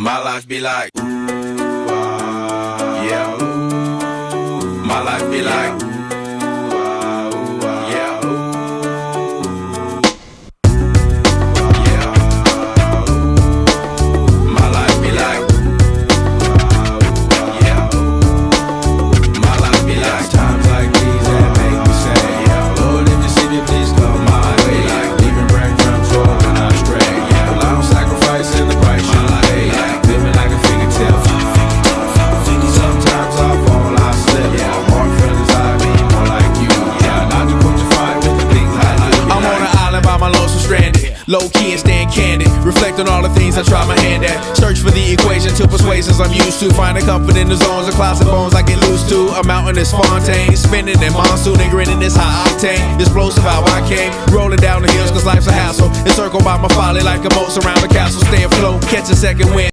My life be like, ooh, yeah, ooh. My life be like, ooh, yeah, ooh. Yeah, ooh. My life be like, yeah, ooh. My life be like times like these that make me say, yeah, Lord, if you see me, please come my way. Like leaving breadcrumbs for when I stray. Yeah, long sacrifice in the price you pay. Like living like a fingertip. Sometimes I fall, I slip. Yeah, more feelings I mean, more like you. Yeah, not to put your fight with the things I do. I'm on an island by my lonesome stranded, low key and stand candid, reflect on all the things I try my hand at. Search for the equation to persuasions I'm used to. Finding comfort in the zones of closet bones I get loose to. A mountain is Fontaine, spinning in monsoon and grinning this high octane. Explosive how I came, rolling down the hills cause life's a hassle. Encircled by my folly like a moat around the castle. Stay afloat, catch a second wind.